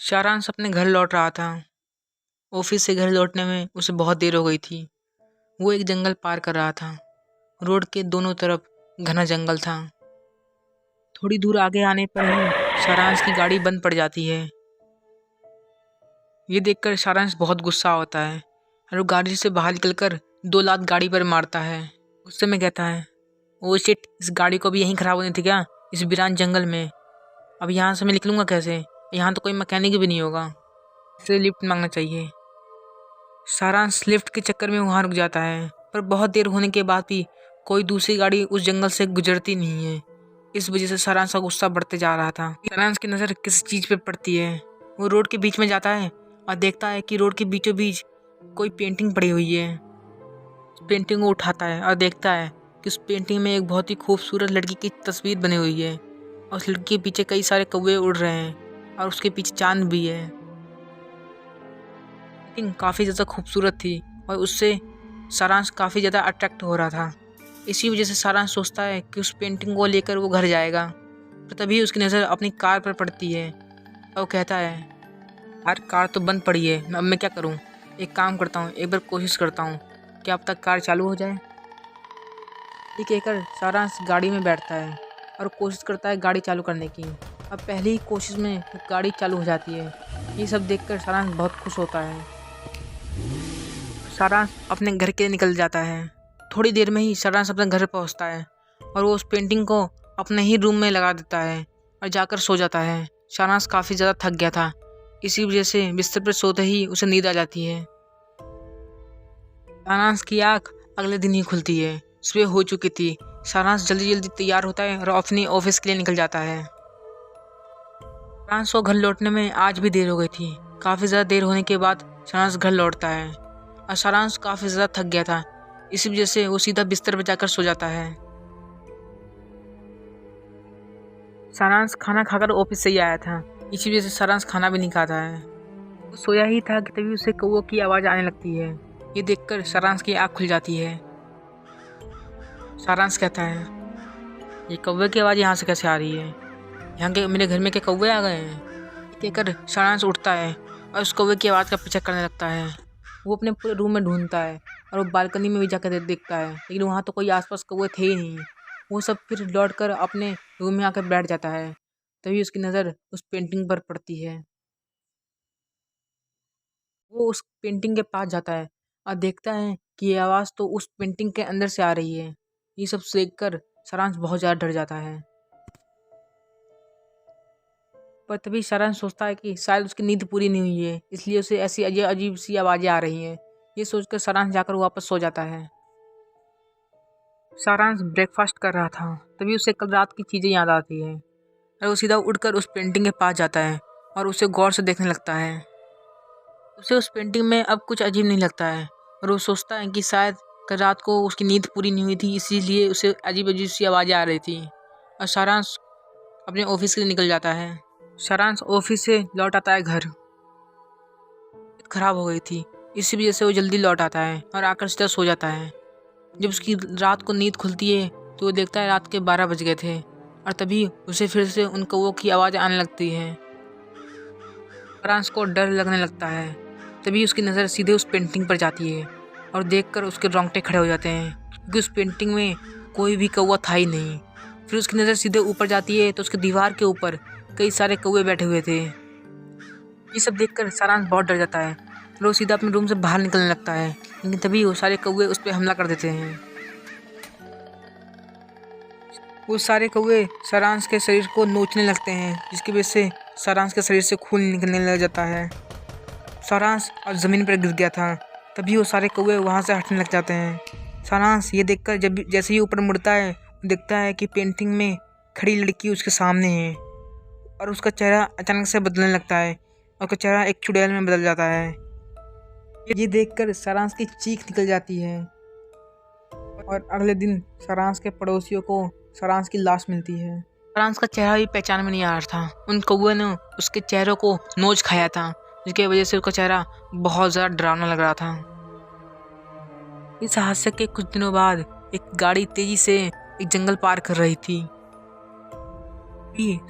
सारांश अपने घर लौट रहा था। ऑफिस से घर लौटने में उसे बहुत देर हो गई थी। वो एक जंगल पार कर रहा था। रोड के दोनों तरफ घना जंगल था। थोड़ी दूर आगे आने पर ही सारांश की गाड़ी बंद पड़ जाती है। ये देखकर सारांश बहुत गुस्सा होता है और वो गाड़ी से बाहर निकलकर 2 लात गाड़ी पर मारता है। गुस्से में कहता है, ओ शिट, इस गाड़ी को भी यहीं खराब होनी थी क्या, इस वीरान जंगल में। अब यहाँ से मैं निकलूँगा कैसे? यहाँ तो कोई मैकेनिक भी नहीं होगा। इसे लिफ्ट मांगना चाहिए। सारांश लिफ्ट के चक्कर में वहाँ रुक जाता है, पर बहुत देर होने के बाद भी कोई दूसरी गाड़ी उस जंगल से गुजरती नहीं है। इस वजह से सारांश का गुस्सा बढ़ते जा रहा था। सारांश की नज़र किसी चीज़ पे पड़ती है। वो रोड के बीच में जाता है और देखता है कि रोड के बीचों बीच कोई पेंटिंग पड़ी हुई है। उस पेंटिंग को उठाता है और देखता है कि उस पेंटिंग में एक बहुत ही खूबसूरत लड़की की तस्वीर बनी हुई है और उस लड़की के पीछे कई सारे कौवे उड़ रहे हैं और उसके पीछे चांद भी है। पेंटिंग काफ़ी ज़्यादा खूबसूरत थी और उससे सारांश काफ़ी ज़्यादा अट्रैक्ट हो रहा था। इसी वजह से सारांश सोचता है कि उस पेंटिंग को लेकर वो घर जाएगा। पर तभी उसकी नज़र अपनी कार पर पड़ती है और वो कहता है, यार कार तो बंद पड़ी है, अब मैं क्या करूं? एक काम करता हूं, एक बार कोशिश करता हूं, क्या अब तक कार चालू हो जाए। ये कहकर सारांश गाड़ी में बैठता है और कोशिश करता है गाड़ी चालू करने की। अब पहली ही कोशिश में वो गाड़ी चालू हो जाती है। ये सब देखकर सारांश बहुत खुश होता है। सारांश अपने घर के लिए निकल जाता है। थोड़ी देर में ही सारांश अपने घर पहुंचता है और वो उस पेंटिंग को अपने ही रूम में लगा देता है और जाकर सो जाता है। सारांश काफ़ी ज़्यादा थक गया था, इसी वजह से बिस्तर पर सोते ही उसे नींद आ जाती है। सारांश की आँख अगले दिन ही खुलती है। सुबह हो चुकी थी। सारांश जल्दी जल्दी तैयार होता है और अपनी ऑफिस के लिए निकल जाता है। सारांश को घर लौटने में आज भी देर हो गई थी। काफ़ी ज़्यादा देर होने के बाद सारांश घर लौटता है और सारांश काफ़ी ज़्यादा थक गया था, इसी वजह से वो सीधा बिस्तर पर जाकर सो जाता है। सारांश खाना खाकर ऑफिस से ही आया था, इसी वजह से सारांश खाना भी नहीं खाता है। वो सोया ही था कि तभी उसे कौवों की आवाज़ आने लगती है। ये देखकर सारांश की आँख खुल जाती है। सारांश कहता है, ये कौवे की आवाज़ यहाँ से कैसे आ रही है? यहाँ के मेरे घर में के कौवे आ गए हैं? कहकर सारांश उठता है और उस कौवे की आवाज़ का पीछा करने लगता है। वो अपने पूरे रूम में ढूंढता है और वो बालकनी में भी जाकर देखता है, लेकिन वहाँ तो कोई आसपास कौवे थे ही नहीं। वो सब फिर लौट कर अपने रूम में आकर बैठ जाता है। तभी उसकी नज़र उस पेंटिंग पर पड़ती है। वो उस पेंटिंग के पास जाता है और देखता है कि ये आवाज़ तो उस पेंटिंग के अंदर से आ रही है। ये सब देखकर सारांश बहुत ज़्यादा डर जाता है। पर तभी सारांश सोचता है कि शायद उसकी नींद पूरी नहीं हुई है, इसलिए उसे ऐसी अजीब अजीब सी आवाज़ें आ रही हैं। ये सोचकर सारांश जाकर वापस सो जाता है। सारांश ब्रेकफास्ट कर रहा था, तभी उसे कल रात की चीज़ें याद आती है और वो सीधा उठकर उस पेंटिंग के पास जाता है और उसे गौर से देखने लगता है। उसे उस पेंटिंग में अब कुछ अजीब नहीं लगता है और वो सोचता है कि शायद कल रात को उसकी नींद पूरी नहीं हुई थी, इसीलिए उसे अजीब अजीब सी आवाज़ें आ रही थी। और सारांश अपने ऑफिस के लिए निकल जाता है। सारांश ऑफिस से लौट आता है घर। खराब हो गई थी, इसी वजह से वो जल्दी लौट आता है और आकर सीधा सो जाता है। जब उसकी रात को नींद खुलती है तो वो देखता है रात के 12 बज गए थे और तभी उसे फिर से उन कौवों की आवाज़ आने लगती है। सारांश को डर लगने लगता है। तभी उसकी नज़र सीधे उस पेंटिंग पर जाती है और देखकर उसके रोंगटे खड़े हो जाते हैं, क्योंकि उस पेंटिंग में कोई भी कौवा था ही नहीं। फिर उसकी नज़र सीधे ऊपर जाती है तो उसके दीवार के ऊपर कई सारे कौवे बैठे हुए थे। ये सब देखकर सारांश बहुत डर जाता है। फिर वो सीधा अपने रूम से बाहर निकलने लगता है, लेकिन तभी वो सारे कौवे उस पर हमला कर देते हैं। वो सारे कौवे सारांश के शरीर को नोचने लगते हैं, जिसकी वजह से सारांश के शरीर से खून निकलने लग जाता है। सारांश अब ज़मीन पर गिर गया था, तभी वो सारे कौवे वहाँ से हटने लग जाते हैं। सारांश ये देखकर जब जैसे ही ऊपर मुड़ता है, देखता है कि पेंटिंग में खड़ी लड़की उसके सामने है और उसका चेहरा अचानक से बदलने लगता है और उसका चेहरा एक चुड़ैल में बदल जाता है। ये देखकर सारांश की चीख निकल जाती है और अगले दिन सारांश के पड़ोसियों को सारांश की लाश मिलती है। सारांश का चेहरा भी पहचान में नहीं आ रहा था। उन कौवे ने उसके चेहरे को नोच खाया था, जिसकी वजह से उसका चेहरा बहुत ज़्यादा डरावना लग रहा था। इस हादसे के कुछ दिनों बाद एक गाड़ी तेजी से एक जंगल पार कर रही थी।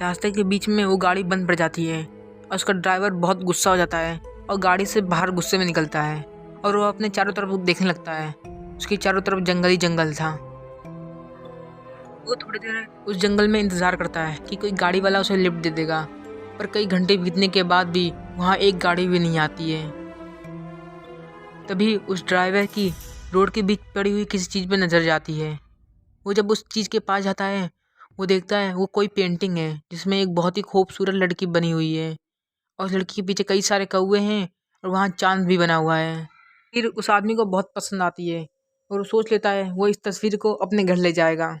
रास्ते के बीच में वो गाड़ी बंद पड़ जाती है और उसका ड्राइवर बहुत गुस्सा हो जाता है और गाड़ी से बाहर गुस्से में निकलता है और वो अपने चारों तरफ देखने लगता है। उसके चारों तरफ जंगल ही जंगल था। वो थोड़ी देर उस जंगल में इंतज़ार करता है कि कोई गाड़ी वाला उसे लिफ्ट दे देगा, पर कई घंटे बीतने के बाद भी वहाँ एक गाड़ी भी नहीं आती है। तभी उस ड्राइवर की रोड के बीच पड़ी हुई किसी चीज़ पर नज़र जाती है। वो जब उस चीज़ के पास जाता है, वो देखता है वो कोई पेंटिंग है जिसमें एक बहुत ही खूबसूरत लड़की बनी हुई है और उस लड़की के पीछे कई सारे कौवे हैं और वहाँ चाँद भी बना हुआ है। फिर उस आदमी को बहुत पसंद आती है और वो सोच लेता है वो इस तस्वीर को अपने घर ले जाएगा।